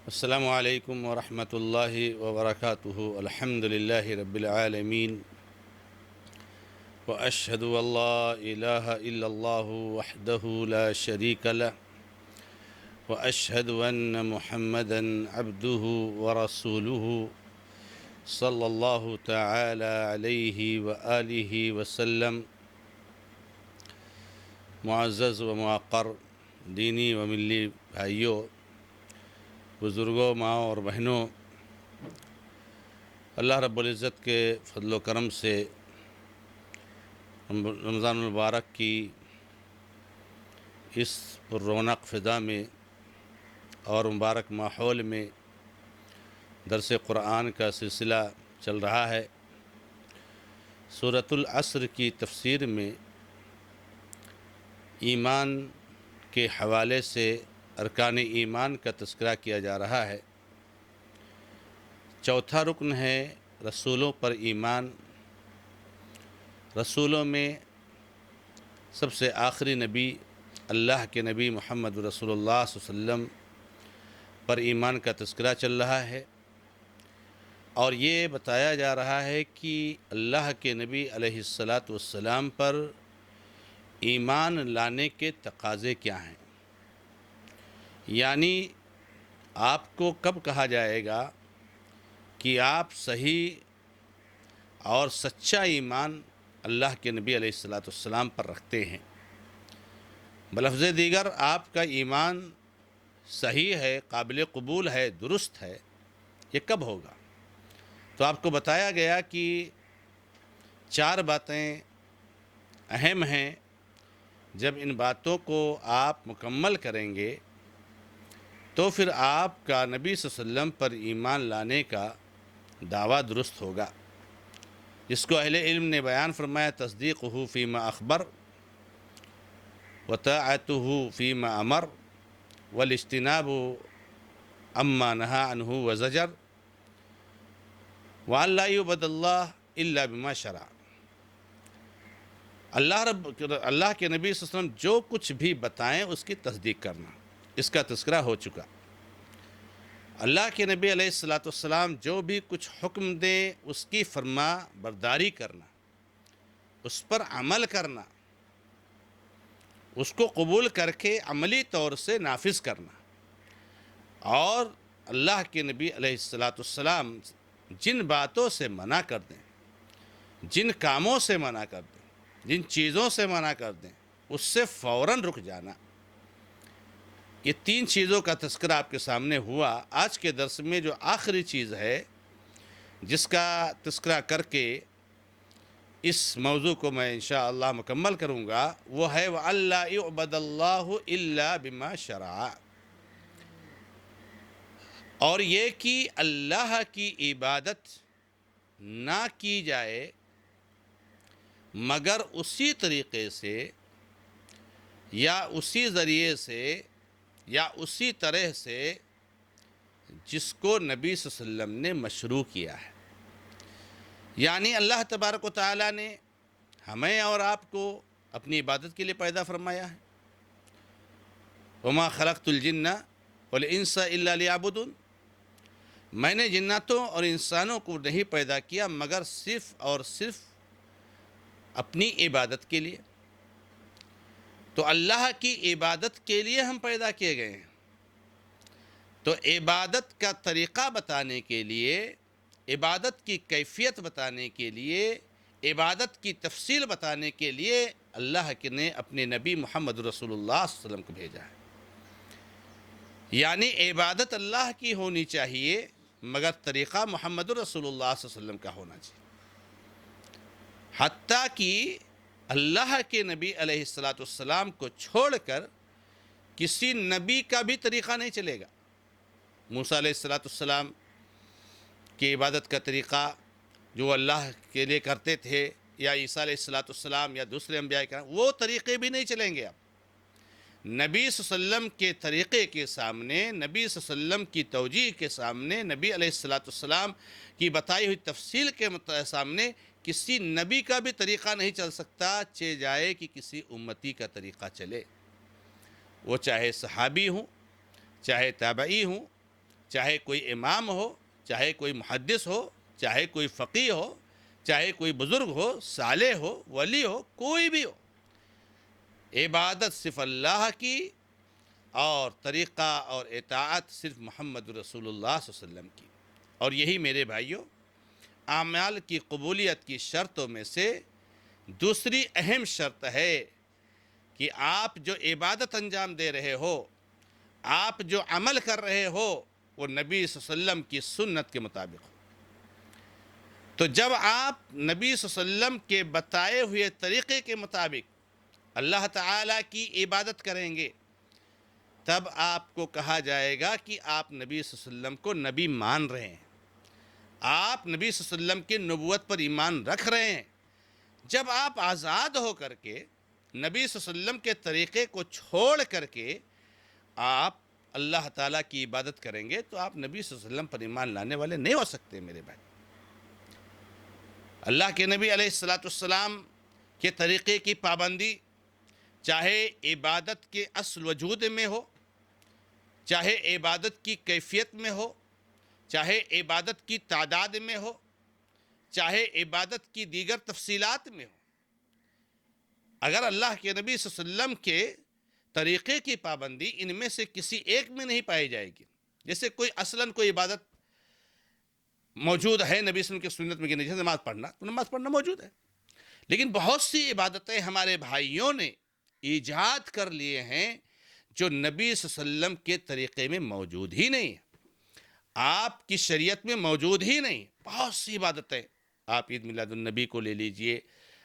السلام علیکم ورحمۃ اللہ وبرکاتہ الحمد للہ رب العالمین واشہد ان لا الہ الا اللہ وحدہ لا شریک لہ واشہد ان محمدا عبدہ ورسولہ صلی اللہ تعالی علیہ وآلہ وسلم۔ معزز و موقر دینی و ملی بھائیوں، بزرگوں، ماں اور بہنوں، اللہ رب العزت کے فضل و کرم سے رمضان المبارک کی اس پر رونق فضا میں اور مبارک ماحول میں درس قرآن کا سلسلہ چل رہا ہے۔ سورۃ العصر کی تفسیر میں ایمان کے حوالے سے ارکان ایمان کا تذکرہ کیا جا رہا ہے۔ چوتھا رکن ہے رسولوں پر ایمان۔ رسولوں میں سب سے آخری نبی اللہ کے نبی محمد رسول اللہ صلی اللہ علیہ وسلم پر ایمان کا تذکرہ چل رہا ہے، اور یہ بتایا جا رہا ہے کہ اللہ کے نبی علیہ السلام پر ایمان لانے کے تقاضے کیا ہیں، یعنی آپ کو کب کہا جائے گا کہ آپ صحیح اور سچا ایمان اللہ کے نبی علیہ السلام پر رکھتے ہیں۔ بلفظ دیگر آپ کا ایمان صحیح ہے، قابل قبول ہے، درست ہے، یہ کب ہوگا؟ تو آپ کو بتایا گیا کہ 4 باتیں اہم ہیں۔ جب ان باتوں کو آپ مکمل کریں گے تو پھر آپ کا نبی صلی اللہ علیہ وسلم پر ایمان لانے کا دعویٰ درست ہوگا، جس کو اہل علم نے بیان فرمایا: تصدیقہ فیما اخبر وطاعتہ فیما امر والاجتناب عما نہی عنہ وزجر وان لا یعبد اللہ الا بما شرع۔ اللہ کے نبی صلی اللہ علیہ وسلم جو کچھ بھی بتائیں اس کی تصدیق کرنا، اس کا تذکرہ ہو چکا۔ اللہ کے نبی علیہ السلام جو بھی کچھ حکم دیں اس کی فرما برداری کرنا، اس پر عمل کرنا، اس کو قبول کر کے عملی طور سے نافذ کرنا، اور اللہ کے نبی علیہ السلام جن باتوں سے منع کر دیں، جن کاموں سے منع کر دیں، جن چیزوں سے منع کر دیں، اس سے فوراً رک جانا۔ یہ 3 چیزوں کا تذکرہ آپ کے سامنے ہوا۔ آج کے درس میں جو آخری چیز ہے جس کا تذکرہ کر کے اس موضوع کو میں انشاءاللہ مکمل کروں گا، وہ ہے وَأَلَّا يُعْبَدَ اللَّهُ إِلَّا بِمَا شَرَعَ، اور یہ کہ اللہ کی عبادت نہ کی جائے مگر اسی طریقے سے یا اسی ذریعے سے یا اسی طرح سے جس کو نبی صلی اللہ علیہ وسلم نے مشروع کیا ہے۔ یعنی اللہ تبارک و تعالیٰ نے ہمیں اور آپ کو اپنی عبادت کے لیے پیدا فرمایا ہے۔ وَمَا خَلَقْتُ الْجِنَّ وَالْإِنسَ إِلَّا لِيَعْبُدُونَ، میں نے جناتوں اور انسانوں کو نہیں پیدا کیا مگر صرف اور صرف اپنی عبادت کے لیے۔ تو اللہ کی عبادت کے لیے ہم پیدا کیے گئے ہیں۔ تو عبادت کا طریقہ بتانے کے لیے، عبادت کی کیفیت بتانے کے لیے، عبادت کی تفصیل بتانے کے لیے اللہ نے اپنے نبی محمد رسول اللہ صلی اللہ علیہ وسلم کو بھیجا ہے۔ یعنی عبادت اللہ کی ہونی چاہیے مگر طریقہ محمد رسول اللہ صلی اللہ علیہ وسلم کا ہونا چاہیے۔ حتیٰ کہ اللہ کے نبی علیہ السلام کو چھوڑ کر کسی نبی کا بھی طریقہ نہیں چلے گا۔ موسیٰ علیہ السلام کی عبادت کا طریقہ جو اللہ کے لیے کرتے تھے، یا عیسیٰ علیہ السلام یا دوسرے انبیاء کرام، وہ طریقے بھی نہیں چلیں گے۔ اب نبی صلی اللہ علیہ وسلم کے طریقے کے سامنے، نبی صلی اللہ علیہ وسلم کی توجیہ کے سامنے، نبی علیہ السلام کی بتائی ہوئی تفصیل کے سامنے کسی نبی کا بھی طریقہ نہیں چل سکتا، چہ جائے کہ کسی امتی کا طریقہ چلے، وہ چاہے صحابی ہوں، چاہے تابعی ہوں، چاہے کوئی امام ہو، چاہے کوئی محدث ہو، چاہے کوئی فقیہ ہو، چاہے کوئی بزرگ ہو، صالح ہو، ولی ہو، کوئی بھی ہو، عبادت صرف اللہ کی، اور طریقہ اور اطاعت صرف محمد رسول اللہ صلی اللہ علیہ وسلم کی۔ اور یہی میرے بھائیوں، اعمال کی قبولیت کی شرطوں میں سے دوسری اہم شرط ہے کہ آپ جو عبادت انجام دے رہے ہو، آپ جو عمل کر رہے ہو، وہ نبی صلی اللہ علیہ وسلم کی سنت کے مطابق ہو۔ تو جب آپ نبی صلی اللہ علیہ وسلم کے بتائے ہوئے طریقے کے مطابق اللہ تعالیٰ کی عبادت کریں گے، تب آپ کو کہا جائے گا کہ آپ نبی صلی اللہ علیہ وسلم کو نبی مان رہے ہیں، آپ نبی صلی اللہ علیہ وسلم کی نبوت پر ایمان رکھ رہے ہیں۔ جب آپ آزاد ہو کر کے نبی صلی اللہ علیہ وسلم کے طریقے کو چھوڑ کر کے آپ اللہ تعالیٰ کی عبادت کریں گے، تو آپ نبی صلی اللہ علیہ وسلم پر ایمان لانے والے نہیں ہو سکتے میرے بھائی۔ اللہ کے نبی علیہ السلام کے طریقے کی پابندی، چاہے عبادت کے اصل وجود میں ہو، چاہے عبادت کی کیفیت میں ہو، چاہے عبادت کی تعداد میں ہو، چاہے عبادت کی دیگر تفصیلات میں ہو، اگر اللہ کے نبی صلی اللہ علیہ وسلم کے طریقے کی پابندی ان میں سے کسی ایک میں نہیں پائی جائے گی، جیسے کوئی اصلاً کوئی عبادت موجود ہے نبی صلی اللہ علیہ وسلم کی سنت میں، جیسے نماز پڑھنا، تو نماز پڑھنا موجود ہے، لیکن بہت سی عبادتیں ہمارے بھائیوں نے ایجاد کر لیے ہیں جو نبی صلی اللہ علیہ وسلم کے طریقے میں موجود ہی نہیں ہیں، آپ کی شریعت میں موجود ہی نہیں۔ بہت سی عبادتیں، آپ عید میلاد النبی کو لے لیجئے،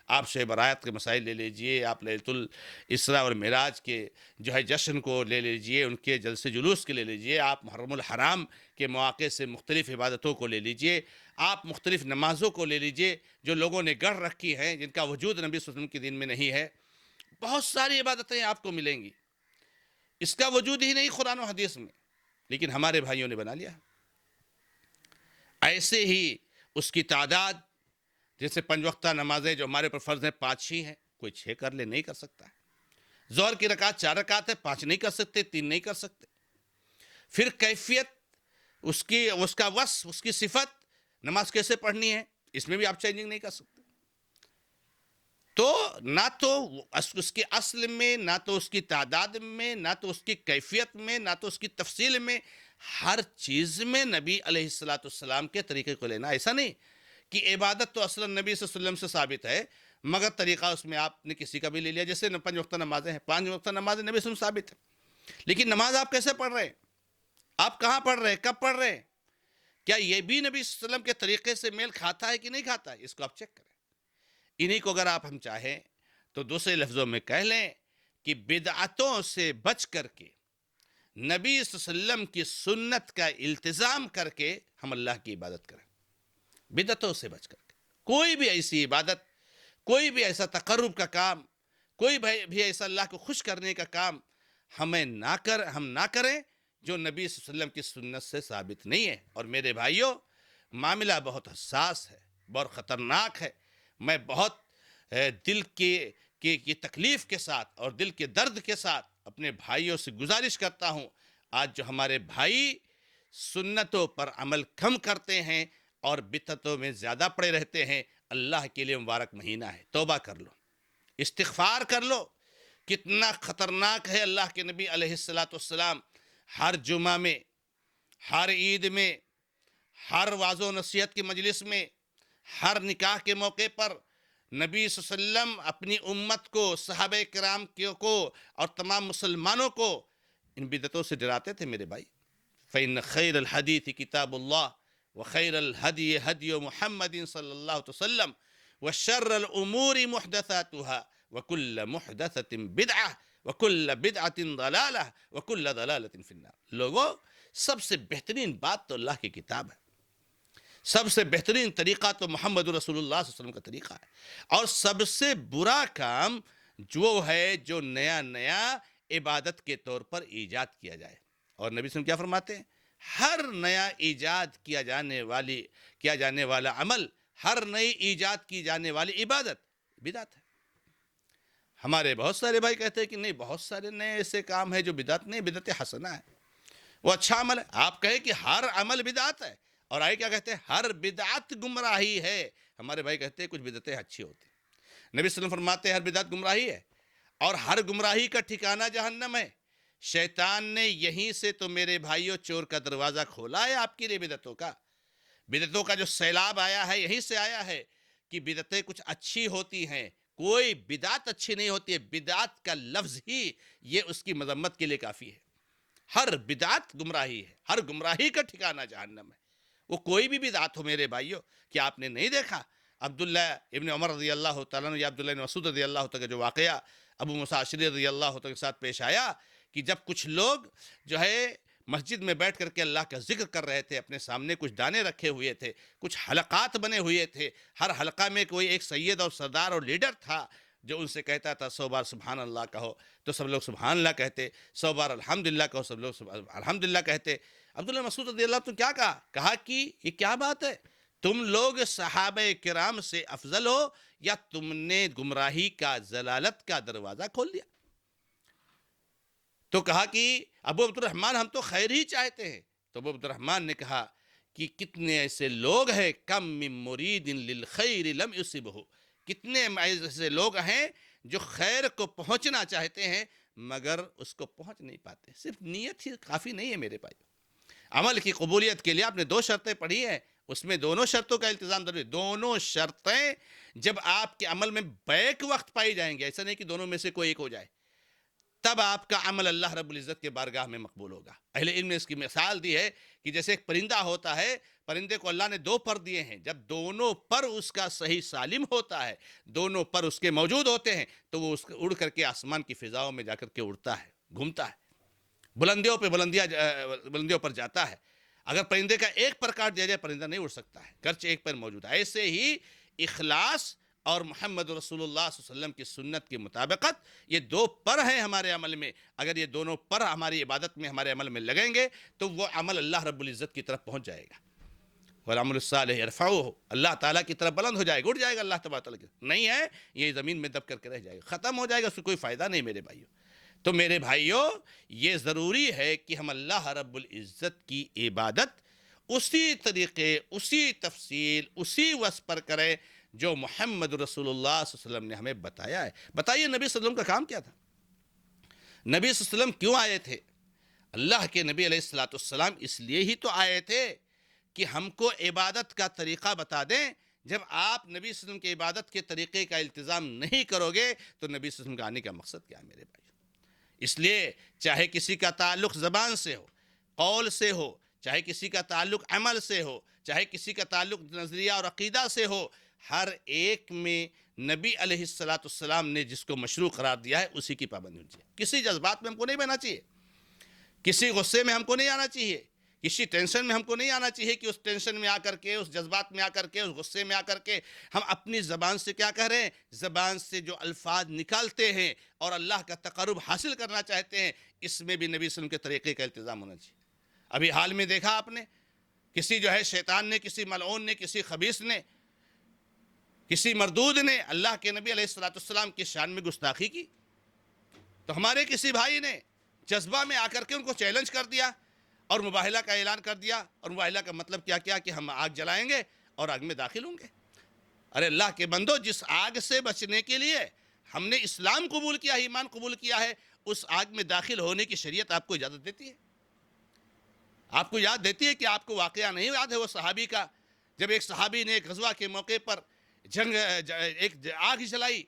آپ شب برات کے مسائل لے لیجئے، آپ لیلۃ الاسراء اور معراج کے جو ہے جشن کو لے لیجئے، ان کے جلسے جلوس کے لے لیجئے، آپ محرم الحرام کے مواقع سے مختلف عبادتوں کو لے لیجئے، آپ مختلف نمازوں کو لے لیجئے جو لوگوں نے گڑھ رکھی ہیں، جن کا وجود نبی صلی اللہ علیہ وسلم کے دین میں نہیں ہے۔ بہت ساری عبادتیں آپ کو ملیں گی، اس کا وجود ہی نہیں قرآن و حدیث میں، لیکن ہمارے بھائیوں نے بنا لیا۔ ایسے ہی اس کی تعداد، جیسے 5 وقتہ نمازیں جو ہمارے پر فرض ہیں 5 ہی ہیں، کوئی 6 کر لے نہیں کر سکتا ہے۔ ظہر کی رکعت 4 رکعت ہے، 5 نہیں کر سکتے، 3 نہیں کر سکتے۔ پھر کیفیت، اس کا وصف، اس کی صفت، نماز کیسے پڑھنی ہے، اس میں بھی آپ چینجنگ نہیں کر سکتے۔ تو نہ تو اس کے اصل میں، نہ تو اس کی تعداد میں، نہ تو اس کی کیفیت میں، نہ تو اس کی تفصیل میں، ہر چیز میں نبی علیہ السلام کے طریقے کو لینا۔ ایسا نہیں کہ عبادت تو اصلا نبی صلی اللہ علیہ وسلم سے ثابت ہے، مگر طریقہ اس میں آپ نے کسی کا بھی لے لیا، جیسے 5 وقتہ نمازیں ہیں، 5 وقتہ نمازیں نبی صلی اللہ علیہ وسلم ثابت ہے، لیکن نماز آپ کیسے پڑھ رہے ہیں، آپ کہاں پڑھ رہے ہیں، کب پڑھ رہے ہیں، کیا یہ بھی نبی صلی اللہ علیہ وسلم کے طریقے سے میل کھاتا ہے کہ نہیں کھاتا ہے، اس کو آپ چیک کریں۔ انہی کو اگر ہم چاہیں تو دوسرے لفظوں میں کہہ لیں کہ بدعتوں سے بچ کر کے، نبی صلی اللہ علیہ وسلم کی سنت کا التزام کر کے ہم اللہ کی عبادت کریں، بدعتوں سے بچ کر کے۔ کوئی بھی ایسی عبادت، کوئی بھی ایسا تقرب کا کام، کوئی بھی ایسا اللہ کو خوش کرنے کا کام ہم نہ کریں جو نبی صلی اللہ علیہ وسلم کی سنت سے ثابت نہیں ہے۔ اور میرے بھائیوں، معاملہ بہت حساس ہے، بہت خطرناک ہے۔ میں بہت دل کی تکلیف کے ساتھ اور دل کے درد کے ساتھ اپنے بھائیوں سے گزارش کرتا ہوں، آج جو ہمارے بھائی سنتوں پر عمل کم کرتے ہیں اور بدعتوں میں زیادہ پڑے رہتے ہیں، اللہ کے لیے مبارک مہینہ ہے، توبہ کر لو، استغفار کر لو۔ کتنا خطرناک ہے، اللہ کے نبی علیہ السلام ہر جمعہ میں، ہر عید میں، ہر واعظ و نصیحت کی مجلس میں، ہر نکاح کے موقع پر نبی صلی اللہ علیہ وسلم اپنی امت کو، صحابہ کرام کو اور تمام مسلمانوں کو ان بدعتوں سے ڈراتے تھے میرے بھائی۔ فَإِنَّ خَيْرَ الْحَدِيثِ كِتَابُ اللَّهِ وَخَيْرَ الْهَدْيِ هَدْيُ مُحَمَّدٍ صلی اللہ علیہ وسلم وَشَرَّ الْأُمُورِ مُحْدَثَاتُهَا وَكُلَّ مُحْدَثَةٍ بِدْعَةٍ وَكُلَّ بِدْعَةٍ ضَلَالَةٍ وَكُلَّ ضَلَالَةٍ فِي النَّارِ۔ لوگوں، سب سے بہترین بات تو اللہ کی کتاب ہے، سب سے بہترین طریقہ تو محمد رسول اللہ صلی اللہ علیہ وسلم کا طریقہ ہے، اور سب سے برا کام جو ہے جو نیا عبادت کے طور پر ایجاد کیا جائے۔ اور نبی صلی اللہ علیہ وسلم کیا فرماتے ہیں؟ ہر نیا ایجاد کیا جانے والا عمل، ہر نئی ایجاد کی جانے والی عبادت بدعت ہے۔ ہمارے بہت سارے بھائی کہتے ہیں کہ نہیں، بہت سارے نئے ایسے کام ہیں جو بدعت نہیں، بدعت حسنہ ہے۔ وہ اچھا عمل ہے. آپ کہیں کہ ہر عمل بدعت ہے، اور آئے کیا کہتے ہیں؟ ہر بدعت گمراہی ہے. ہمارے بھائی کہتے ہیں کچھ بدعتیں اچھی ہوتی ہیں. نبی صلی اللہ علیہ وسلم فرماتے ہیں ہر بدعت گمراہی ہے، اور ہر گمراہی کا ٹھکانہ جہنم ہے. شیطان نے یہیں سے تو میرے بھائیوں چور کا دروازہ کھولا ہے آپ کے لیے. بدعتوں کا جو سیلاب آیا ہے یہیں سے آیا ہے کہ بدعتیں کچھ اچھی ہوتی ہیں. کوئی بدعت اچھی نہیں ہوتی ہے، بدعت کا لفظ ہی یہ اس کی مذمت کے لیے کافی ہے. ہر بدعت گمراہی ہے، ہر گمراہی کا ٹھکانہ جہنم ہے. وہ کوئی بھی بدعت ہو میرے بھائیوں. کیا آپ نے نہیں دیکھا عبداللہ ابن عمر رضی اللہ تعالیٰ عنہ یا عبداللہ ابن مسعود رضی اللہ تعالیٰ کا جو واقعہ ابو موسیٰ اشعری رضی اللہ تعالیٰ کے ساتھ پیش آیا کہ جب کچھ لوگ جو ہے مسجد میں بیٹھ کر کے اللہ کا ذکر کر رہے تھے، اپنے سامنے کچھ دانے رکھے ہوئے تھے، کچھ حلقات بنے ہوئے تھے، ہر حلقہ میں کوئی ایک سید اور سردار اور لیڈر تھا جو ان سے کہتا تھا 100 بار سبحان اللہ کہو، تو سب لوگ سبحان اللہ کہتے. 100 بار الحمدللہ کہو، سب لوگ الحمدللہ کہتے. عبداللہ مسعود رضی اللہ تو کیا کہا کہ یہ کیا بات ہے؟ تم لوگ صحابہ کرام سے افضل ہو، یا تم نے گمراہی کا ضلالت کا دروازہ کھول دیا؟ تو کہا کہ ابو عبد الرحمن ہم تو خیر ہی چاہتے ہیں. تو ابو عبد الرحمن نے کہا کہ کتنے ایسے لوگ ہیں، کم من مرید للخیر لم یصبہ، کتنے ایسے لوگ ہیں جو خیر کو پہنچنا چاہتے ہیں مگر اس کو پہنچ نہیں پاتے. صرف نیت ہی کافی نہیں ہے میرے بھائی. عمل کی قبولیت کے لیے آپ نے 2 شرطیں پڑھی ہیں، اس میں دونوں شرطوں کا التزام ضروری ہے. دونوں شرطیں جب آپ کے عمل میں بیک وقت پائی جائیں گے، ایسا نہیں کہ دونوں میں سے کوئی ایک ہو جائے، تب آپ کا عمل اللہ رب العزت کے بارگاہ میں مقبول ہوگا. اہل علم نے اس کی مثال دی ہے کہ جیسے ایک پرندہ ہوتا ہے، پرندے کو اللہ نے 2 پر دیے ہیں، جب دونوں پر اس کا صحیح سالم ہوتا ہے، دونوں پر اس کے موجود ہوتے ہیں، تو وہ اڑ کر کے آسمان کی فضاؤں میں جا کر کے اڑتا ہے، گھومتا ہے، بلندیوں پر جاتا ہے. اگر پرندے کا ایک پر کاٹ دیا جائے پرندہ نہیں اڑ سکتا ہے، گرچہ ایک پر موجود ہے. ایسے ہی اخلاص اور محمد رسول اللہ صلی اللہ علیہ وسلم کی سنت کی مطابقت، یہ 2 پر ہیں ہمارے عمل میں. اگر یہ دونوں پر ہماری عبادت میں، ہمارے عمل میں لگیں گے تو وہ عمل اللہ رب العزت کی طرف پہنچ جائے گا. والعمل الصالح يرفعه، اللہ تعالیٰ کی طرف بلند ہو جائے گا، اٹھ جائے گا اللہ تبارک تعالیٰ کی. نہیں ہے یہ زمین میں دب کر کے رہ جائے گا، ختم ہو جائے گا، اس سے کوئی فائدہ نہیں میرے بھائیوں. تو میرے بھائیوں یہ ضروری ہے کہ ہم اللہ رب العزت کی عبادت اسی طریقے، اسی تفصیل، اسی وصف پر کریں جو محمد رسول اللہ صلی اللہ علیہ وسلم نے ہمیں بتایا ہے. بتائیے نبی صلی اللہ علیہ وسلم کا کام کیا تھا؟ نبی صلی اللہ علیہ وسلم کیوں آئے تھے؟ اللہ کے نبی علیہ السلام اس لیے ہی تو آئے تھے کہ ہم کو عبادت کا طریقہ بتا دیں. جب آپ نبی صلی اللہ علیہ وسلم کی عبادت کے طریقے کا التزام نہیں کرو گے تو نبی صلی اللہ علیہ وسلم کا آنے کا مقصد کیا ہے میرے بھائی؟ اس لیے چاہے کسی کا تعلق زبان سے ہو، قول سے ہو، چاہے کسی کا تعلق عمل سے ہو، چاہے کسی کا تعلق نظریہ اور عقیدہ سے ہو، ہر ایک میں نبی علیہ السلام نے جس کو مشروع قرار دیا ہے اسی کی پابندی ہونی چاہیے. کسی جذبات میں ہم کو نہیں بہنا چاہیے، کسی غصے میں ہم کو نہیں آنا چاہیے، کسی ٹینشن میں ہم کو نہیں آنا چاہیے کہ اس ٹینشن میں آ کر کے، اس جذبات میں آ کر کے، اس غصے میں آ کر کے ہم اپنی زبان سے کیا کہہ رہے ہیں. زبان سے جو الفاظ نکالتے ہیں اور اللہ کا تقرب حاصل کرنا چاہتے ہیں، اس میں بھی نبی صلی اللہ علیہ وسلم کے طریقے کا التزام ہونا چاہیے. ابھی حال میں دیکھا آپ نے، کسی جو ہے شیطان نے، کسی ملعون نے، کسی خبیث نے، کسی مردود نے اللہ کے نبی علیہ السلام کی شان میں گستاخی کی، تو ہمارے کسی بھائی نے جذبہ میں آ کر کے ان کو چیلنج کر دیا اور مباہلہ کا اعلان کر دیا. اور مباہلہ کا مطلب کیا کہ ہم آگ جلائیں گے اور آگ میں داخل ہوں گے. ارے اللہ کے بندو، جس آگ سے بچنے کے لیے ہم نے اسلام قبول کیا ہے، ایمان قبول کیا ہے، اس آگ میں داخل ہونے کی شریعت آپ کو اجازت دیتی ہے. آپ کو یاد دیتی ہے کہ آپ کو واقعہ نہیں یاد ہے وہ صحابی کا، جب ایک صحابی نے ایک غزوہ کے موقع پر ایک آگ جلائی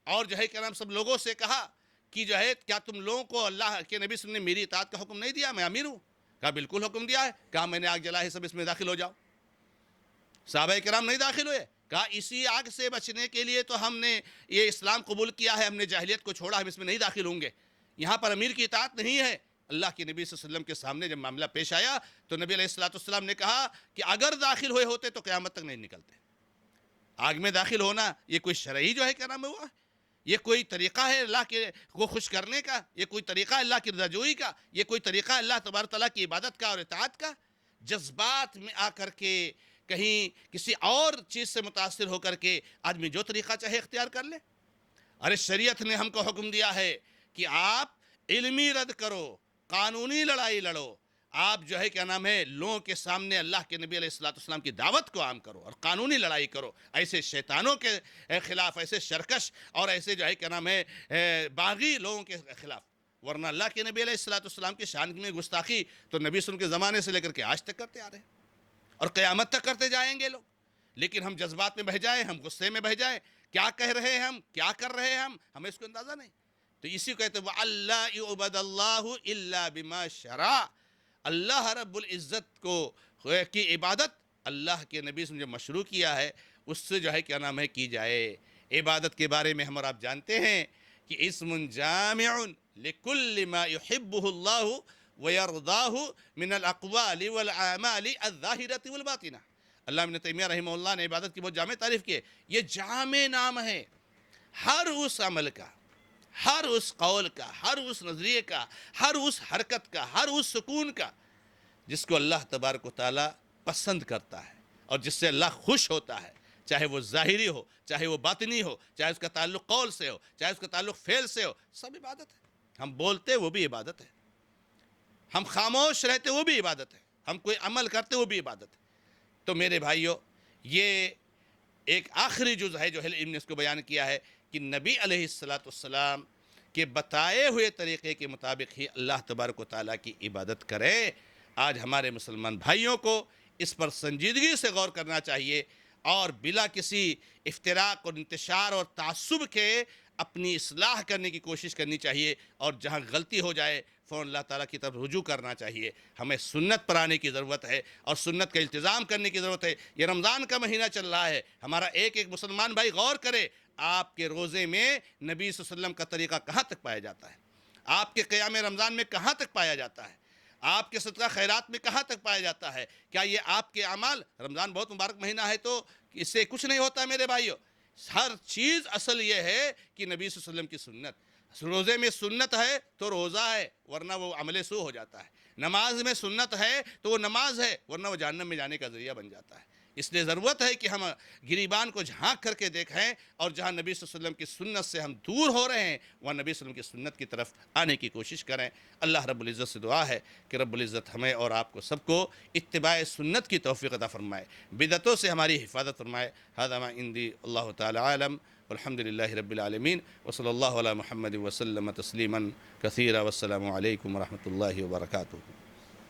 اور جو ہے کہ نام سب لوگوں سے کہا کہ جو ہے کیا تم لوگوں کو اللہ کے نبی صلی اللہ علیہ وسلم نے میری اطاعت کا حکم نہیں دیا؟ میں امیر ہوں. کہا بالکل حکم دیا ہے. کہا میں نے آگ جلا ہے، سب اس میں داخل ہو جاؤ. صحابہ کرام نہیں داخل ہوئے. کہا اسی آگ سے بچنے کے لیے تو ہم نے یہ اسلام قبول کیا ہے، ہم نے جاہلیت کو چھوڑا، ہم اس میں نہیں داخل ہوں گے. یہاں پر امیر کی اطاعت نہیں ہے. اللہ کے نبی صلی اللہ علیہ وسلم کے سامنے جب معاملہ پیش آیا تو نبی علیہ السلام نے کہا کہ اگر داخل ہوئے ہوتے تو قیامت تک نہیں نکلتے. آگ میں داخل ہونا یہ کوئی شرعی جو ہے کیا نام ہوا، یہ کوئی طریقہ ہے اللہ کو خوش کرنے کا، یہ کوئی طریقہ ہے اللہ کی رضا جوئی کا، یہ کوئی طریقہ ہے اللہ تبارک تعالیٰ کی عبادت کا اور اطاعت کا؟ جذبات میں آ کر کے کہیں کسی اور چیز سے متاثر ہو کر کے آدمی جو طریقہ چاہے اختیار کر لے. ارے شریعت نے ہم کو حکم دیا ہے کہ آپ علمی رد کرو، قانونی لڑائی لڑو، آپ جو ہے کیا نام ہے لوگوں کے سامنے اللہ کے نبی علیہ الصلوۃ والسلام کی دعوت کو عام کرو اور قانونی لڑائی کرو ایسے شیطانوں کے خلاف، ایسے شرکش اور ایسے جو ہے کیا نام ہے باغی لوگوں کے خلاف، ورنہ اللہ کے نبی علیہ الصلوۃ والسلام کی شان میں گستاخی تو نبی صلی اللہ علیہ وسلم کے زمانے سے لے کر کے آج تک کرتے آ رہے ہیں اور قیامت تک کرتے جائیں گے لوگ. لیکن ہم جذبات میں بہہ جائیں، ہم غصے میں بہہ جائیں، کیا کہہ رہے ہیں ہم، کیا کر رہے ہیں ہمیں اس کو اندازہ نہیں. تو اسی کو کہتے ہیں وَأَلَّا يُعْبَدَ اللَّهُ إِلَّا بِمَا شَرَعَ. اللہ رب العزت کو کی عبادت اللہ کے نبی سے جو مشروع کیا ہے اس سے جو ہے کیا نام ہے کی جائے. عبادت کے بارے میں ہم اور آپ جانتے ہیں کہ اسم جامع لکل ما يحبه اللہ ويرضاه من الاقوال والاعمال الظاہرة والباطنہ. اللہ ابن تیمیہ رحمہ اللہ نے عبادت کی بہت جامع تعریف کی ہے. یہ جامع نام ہے ہر اس عمل کا، ہر اس قول کا، ہر اس نظریے کا، ہر اس حرکت کا، ہر اس سکون کا جس کو اللہ تبارک و تعالیٰ پسند کرتا ہے اور جس سے اللہ خوش ہوتا ہے، چاہے وہ ظاہری ہو، چاہے وہ باطنی ہو، چاہے اس کا تعلق قول سے ہو، چاہے اس کا تعلق فعل سے ہو، سب عبادت ہے. ہم بولتے وہ بھی عبادت ہے، ہم خاموش رہتے وہ بھی عبادت ہے، ہم کوئی عمل کرتے وہ بھی عبادت ہے. تو میرے بھائیوں، یہ ایک آخری جز ہے جو علم نے اس کو بیان کیا ہے کہ نبی علیہ السلام کے بتائے ہوئے طریقے کے مطابق ہی اللہ تبارک و تعالیٰ کی عبادت کرے. آج ہمارے مسلمان بھائیوں کو اس پر سنجیدگی سے غور کرنا چاہیے اور بلا کسی افتراق اور انتشار اور تعصب کے اپنی اصلاح کرنے کی کوشش کرنی چاہیے اور جہاں غلطی ہو جائے فوراً اللہ تعالیٰ کی طرف رجوع کرنا چاہیے. ہمیں سنت پر آنے کی ضرورت ہے اور سنت کا التزام کرنے کی ضرورت ہے. یہ رمضان کا مہینہ چل رہا ہے، ہمارا ایک ایک مسلمان بھائی غور کرے آپ کے روزے میں نبی صلی اللہ علیہ وسلم کا طریقہ کہاں تک پایا جاتا ہے، آپ کے قیام رمضان میں کہاں تک پایا جاتا ہے، آپ کے صدقہ خیرات میں کہاں تک پایا جاتا ہے. کیا یہ آپ کے اعمال، رمضان بہت مبارک مہینہ ہے تو اس سے کچھ نہیں ہوتا میرے بھائیوں. ہر چیز اصل یہ ہے کہ نبی صلی اللہ علیہ وسلم کی سنت، روزے میں سنت ہے تو روزہ ہے ورنہ وہ عمل سو ہو جاتا ہے. نماز میں سنت ہے تو وہ نماز ہے ورنہ وہ جہنم میں جانے کا ذریعہ بن جاتا ہے. اس لیے ضرورت ہے کہ ہم گریبان کو جھانک کر کے دیکھیں اور جہاں نبی صلی اللہ علیہ وسلم کی سنت سے ہم دور ہو رہے ہیں وہاں نبی صلی اللہ علیہ وسلم کی سنت کی طرف آنے کی کوشش کریں. اللہ رب العزت سے دعا ہے کہ رب العزت ہمیں اور آپ کو سب کو اتباع سنت کی توفیق عطا فرمائے، بدعتوں سے ہماری حفاظت فرمائے. ھذا ما عندی اللہ تعالی عالم والحمد للہ رب العالمین وصلی اللہ علی محمد وسلم تسلیما کثیرا والسلام علیکم ورحمۃ اللہ وبرکاتہ.